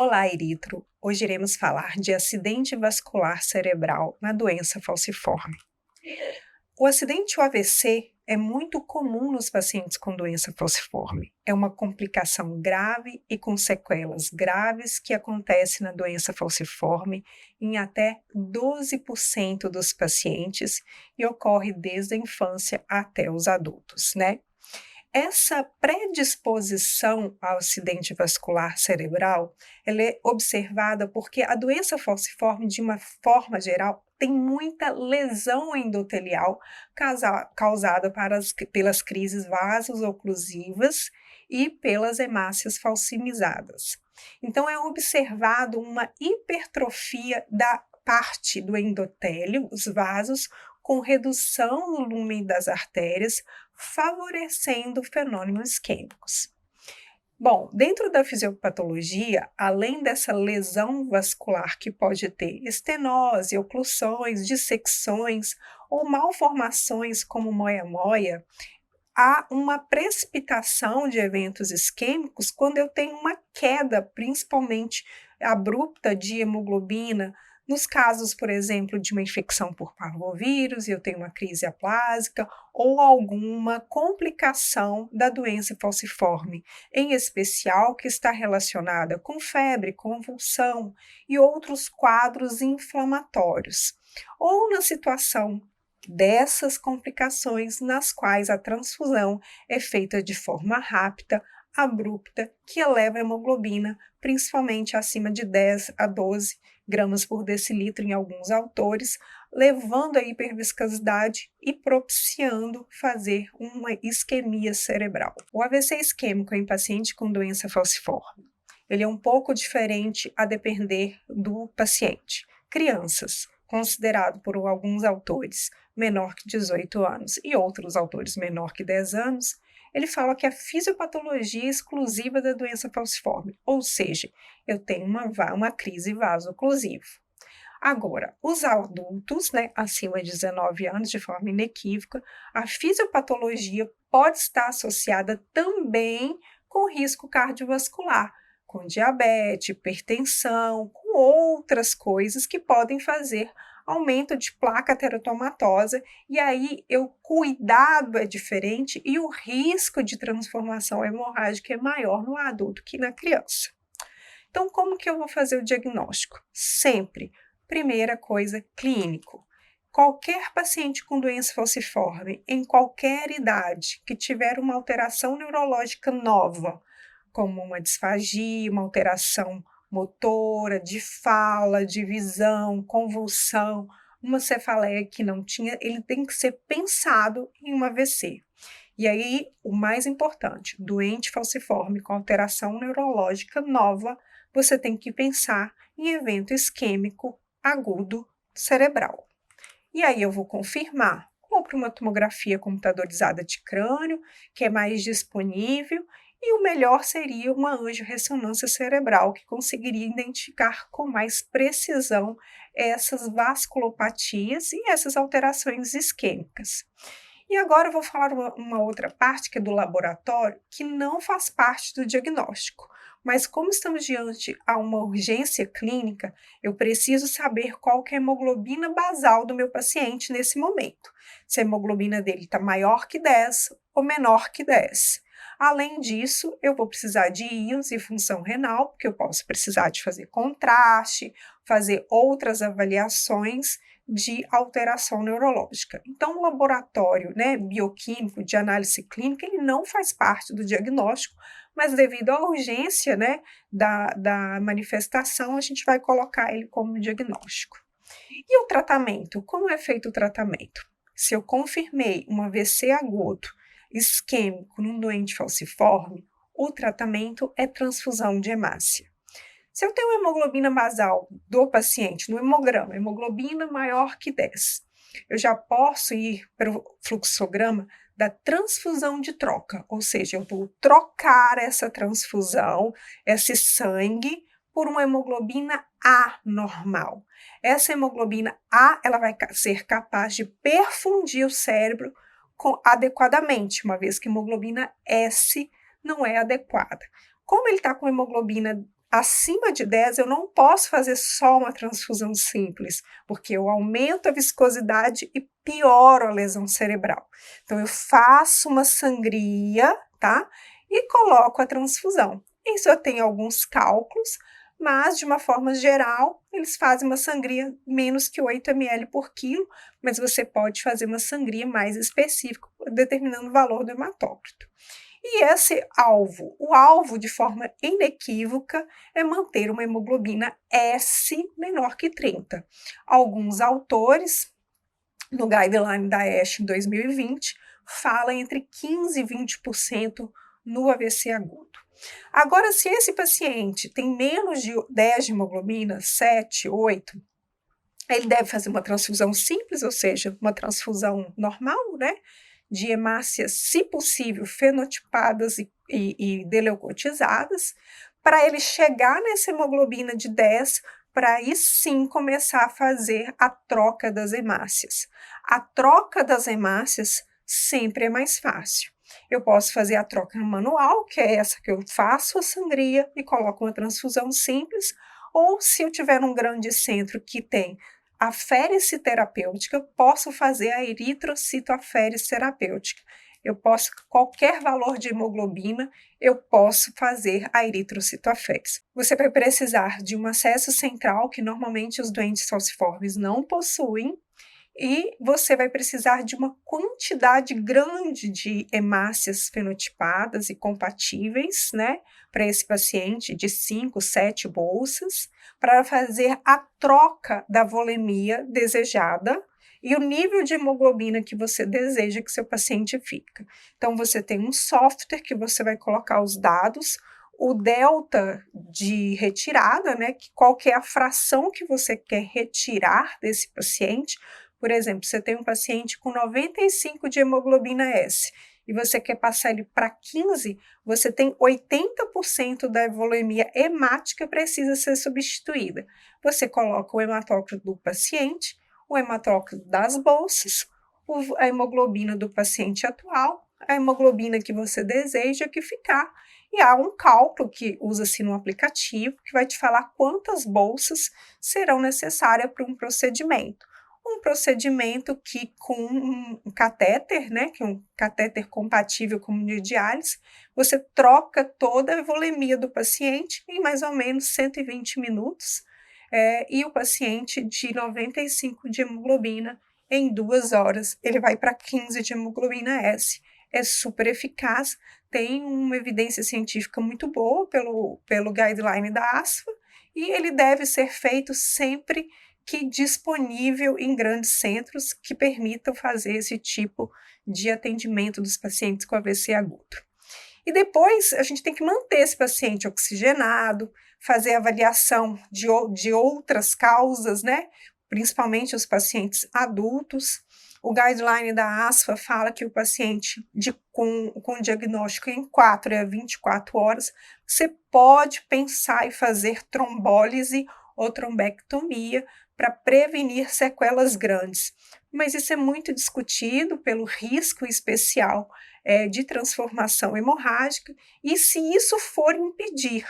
Olá, Eritro! Hoje iremos falar de acidente vascular cerebral na doença falciforme. O acidente, o AVC, é muito comum nos pacientes com doença falciforme. É uma complicação grave e com sequelas graves que acontece na doença falciforme em até 12% dos pacientes e ocorre desde a infância até os adultos, né? Essa predisposição ao acidente vascular cerebral, ela é observada porque a doença falciforme, de uma forma geral, tem muita lesão endotelial causada pelas crises vaso-oclusivas e pelas hemácias falcinizadas. Então, é observado uma hipertrofia da parte do endotélio, os vasos, com redução no lumen das artérias, favorecendo fenômenos isquêmicos. Bom, dentro da fisiopatologia, além dessa lesão vascular que pode ter estenose, oclusões, dissecções ou malformações como moia-moia, há uma precipitação de eventos isquêmicos quando eu tenho uma queda, principalmente abrupta, de hemoglobina. Nos casos, por exemplo, de uma infecção por parvovírus, eu tenho uma crise aplásica ou alguma complicação da doença falciforme, em especial que está relacionada com febre, convulsão e outros quadros inflamatórios. Ou na situação dessas complicações nas quais a transfusão é feita de forma rápida, abrupta, que eleva a hemoglobina, principalmente acima de 10 a 12 gramas por decilitro em alguns autores, levando a hiperviscosidade e propiciando fazer uma isquemia cerebral. O AVC isquêmico em paciente com doença falciforme, ele é um pouco diferente a depender do paciente. Crianças, considerado por alguns autores menor que 18 anos e outros autores menor que 10 anos, ele fala que a fisiopatologia é exclusiva da doença falciforme, ou seja, eu tenho uma crise vaso-oclusiva. Agora, os adultos, acima de 19 anos, de forma inequívoca, a fisiopatologia pode estar associada também com risco cardiovascular, com diabetes, hipertensão, com outras coisas que podem fazer aumento de placa teratoma-tosa, e aí o cuidado é diferente e o risco de transformação hemorrágica é maior no adulto que na criança. Então, como que eu vou fazer o diagnóstico? Sempre, primeira coisa, clínico. Qualquer paciente com doença falciforme, em qualquer idade, que tiver uma alteração neurológica nova, como uma disfagia, uma alteração motora, de fala, de visão, convulsão, uma cefaleia que não tinha, ele tem que ser pensado em um AVC. E aí, o mais importante, doente falciforme com alteração neurológica nova, você tem que pensar em evento isquêmico agudo cerebral. E aí eu vou confirmar ou para uma tomografia computadorizada de crânio, que é mais disponível, e o melhor seria uma angiorressonância cerebral, que conseguiria identificar com mais precisão essas vasculopatias e essas alterações isquêmicas. E agora eu vou falar uma outra parte, que é do laboratório, que não faz parte do diagnóstico. Mas como estamos diante a uma urgência clínica, eu preciso saber qual que é a hemoglobina basal do meu paciente nesse momento. Se a hemoglobina dele está maior que 10 ou menor que 10. Além disso, eu vou precisar de íons e função renal, porque eu posso precisar de fazer contraste, fazer outras avaliações de alteração neurológica. Então, o laboratório bioquímico de análise clínica, ele não faz parte do diagnóstico, mas devido à urgência da manifestação, a gente vai colocar ele como diagnóstico. E o tratamento? Como é feito o tratamento? Se eu confirmei um AVC agudo, isquêmico num doente falciforme, o tratamento é transfusão de hemácia. Se eu tenho uma hemoglobina basal do paciente no hemograma, hemoglobina maior que 10, eu já posso ir para o fluxograma da transfusão de troca, ou seja, eu vou trocar essa transfusão, esse sangue, por uma hemoglobina A normal. Essa hemoglobina A, ela vai ser capaz de perfundir o cérebro adequadamente, uma vez que a hemoglobina S não é adequada. Como ele está com hemoglobina acima de 10 eu não posso fazer só uma transfusão simples, porque eu aumento a viscosidade e pioro a lesão cerebral. Então eu faço uma sangria, tá? E coloco a transfusão. Isso eu tenho alguns cálculos, mas de uma forma geral, eles fazem uma sangria menos que 8 ml por quilo, mas você pode fazer uma sangria mais específica, determinando o valor do hematócrito. E esse alvo, o alvo de forma inequívoca é manter uma hemoglobina S menor que 30. Alguns autores, no guideline da ASH em 2020, falam entre 15% e 20% no AVC agudo. Agora, se esse paciente tem menos de 10 de hemoglobina, 7, 8, ele deve fazer uma transfusão simples, ou seja, uma transfusão normal, né? De hemácias, se possível, fenotipadas e deleucotizadas, para ele chegar nessa hemoglobina de 10, para aí sim começar a fazer a troca das hemácias. A troca das hemácias sempre é mais fácil. Eu posso fazer a troca manual, que é essa que eu faço a sangria e coloco uma transfusão simples, ou se eu tiver um grande centro que tem aférese terapêutica, eu posso fazer a eritrocitoaférese terapêutica. Eu posso, qualquer valor de hemoglobina, eu posso fazer a eritrocitoaférese. Você vai precisar de um acesso central, que normalmente os doentes falciformes não possuem, e você vai precisar de uma quantidade grande de hemácias fenotipadas e compatíveis, né, para esse paciente, de 5, 7 bolsas, para fazer a troca da volemia desejada e o nível de hemoglobina que você deseja que seu paciente fica. Então, você tem um software que você vai colocar os dados, o delta de retirada, né, qual que é a fração que você quer retirar desse paciente. Por exemplo, você tem um paciente com 95 de hemoglobina S e você quer passar ele para 15, você tem 80% da volemia hemática precisa ser substituída. Você coloca o hematócrito do paciente, o hematócrito das bolsas, a hemoglobina do paciente atual, a hemoglobina que você deseja que ficar, e há um cálculo que usa-se no aplicativo que vai te falar quantas bolsas serão necessárias para um procedimento. Um procedimento que com um catéter, né, que é um catéter compatível com o de diálise, você troca toda a volemia do paciente em mais ou menos 120 minutos, e o paciente de 95 de hemoglobina, em 2 horas, ele vai para 15 de hemoglobina S. É super eficaz, tem uma evidência científica muito boa pelo guideline da ASFA, e ele deve ser feito sempre que disponível em grandes centros que permitam fazer esse tipo de atendimento dos pacientes com AVC agudo. E depois a gente tem que manter esse paciente oxigenado, fazer avaliação de outras causas, né? Principalmente os pacientes adultos. O guideline da ASFA fala que o paciente com diagnóstico em 4 a 24 horas, você pode pensar em fazer trombólise ou trombectomia para prevenir sequelas grandes. Mas isso é muito discutido pelo risco especial de transformação hemorrágica, e se isso for impedir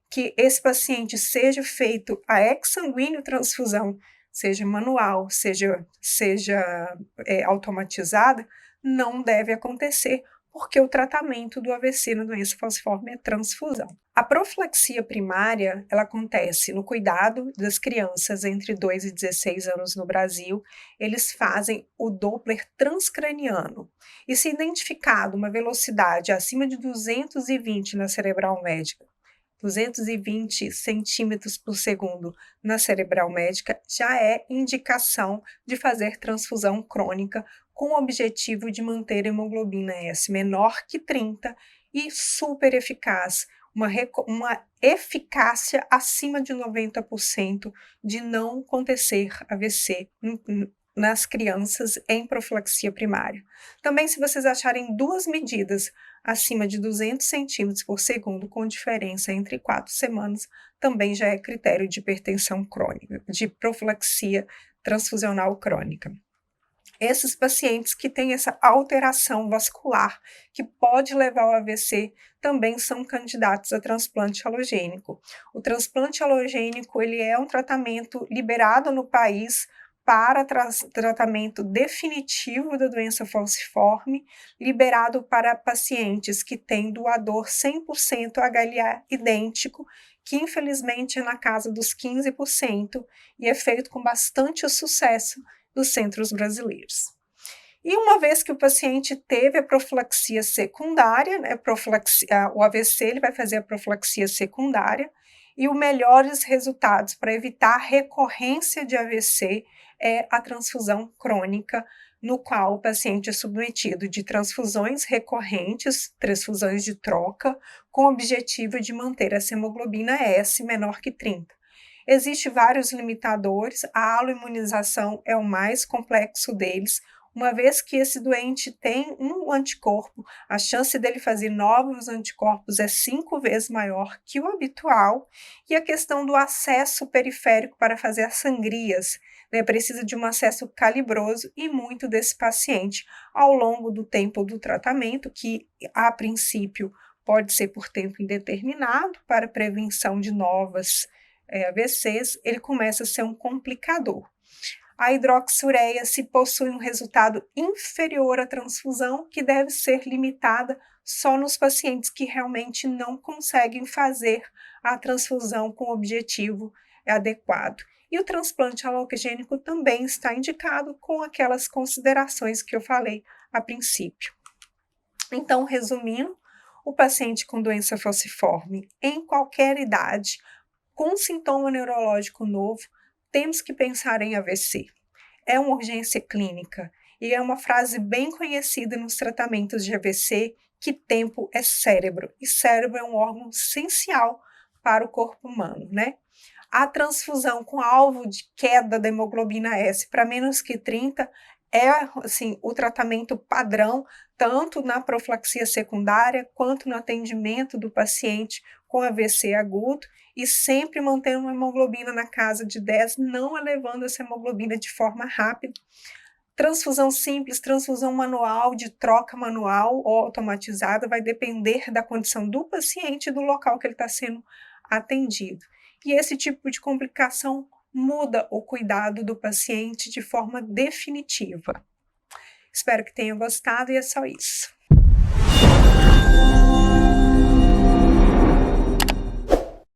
que esse paciente seja feito a exsanguíneo transfusão, seja manual, seja automatizada, não deve acontecer, porque o tratamento do AVC na doença falciforme é transfusão. A profilaxia primária, ela acontece no cuidado das crianças entre 2 e 16 anos no Brasil. Eles fazem o Doppler transcraniano. E se identificado uma velocidade acima de 220 na cerebral médica, 220 centímetros por segundo na cerebral médica, já é indicação de fazer transfusão crônica com o objetivo de manter a hemoglobina S menor que 30 e super eficaz, uma eficácia acima de 90% de não acontecer AVC nas crianças em profilaxia primária. Também, se vocês acharem duas medidas acima de 200 centímetros por segundo, com diferença entre 4 semanas, também já é critério de hipertensão crônica, de profilaxia transfusional crônica. Esses pacientes que têm essa alteração vascular, que pode levar ao AVC, também são candidatos a transplante alogênico. O transplante alogênico, ele é um tratamento liberado no país para tratamento definitivo da doença falciforme, liberado para pacientes que têm doador 100% HLA idêntico, que infelizmente é na casa dos 15%, e é feito com bastante sucesso dos centros brasileiros. E uma vez que o paciente teve a profilaxia secundária, né, o AVC ele vai fazer a profilaxia secundária, e os melhores resultados para evitar recorrência de AVC é a transfusão crônica, no qual o paciente é submetido de transfusões recorrentes, transfusões de troca, com o objetivo de manter essa hemoglobina S menor que 30. Existem vários limitadores, a aloimunização é o mais complexo deles. Uma vez que esse doente tem um anticorpo, a chance dele fazer novos anticorpos é 5 vezes maior que o habitual, e a questão do acesso periférico para fazer as sangrias, né, precisa de um acesso calibroso, e muito desse paciente, ao longo do tempo do tratamento, que a princípio pode ser por tempo indeterminado, para prevenção de novas AVCs, ele começa a ser um complicador. A hidroxiureia, se possui um resultado inferior à transfusão, que deve ser limitada só nos pacientes que realmente não conseguem fazer a transfusão com o objetivo adequado. E o transplante alogênico também está indicado com aquelas considerações que eu falei a princípio. Então, resumindo, o paciente com doença falciforme, em qualquer idade, com sintoma neurológico novo, temos que pensar em AVC. É uma urgência clínica e é uma frase bem conhecida nos tratamentos de AVC, que tempo é cérebro, e cérebro é um órgão essencial para o corpo humano, né? A transfusão com alvo de queda da hemoglobina S para menos que 30 é, assim, o tratamento padrão, tanto na profilaxia secundária, quanto no atendimento do paciente com AVC agudo, e sempre mantendo uma hemoglobina na casa de 10, não elevando essa hemoglobina de forma rápida. Transfusão simples, transfusão manual, de troca manual ou automatizada, vai depender da condição do paciente e do local que ele está sendo atendido. E esse tipo de complicação muda o cuidado do paciente de forma definitiva. Espero que tenham gostado, e é só isso.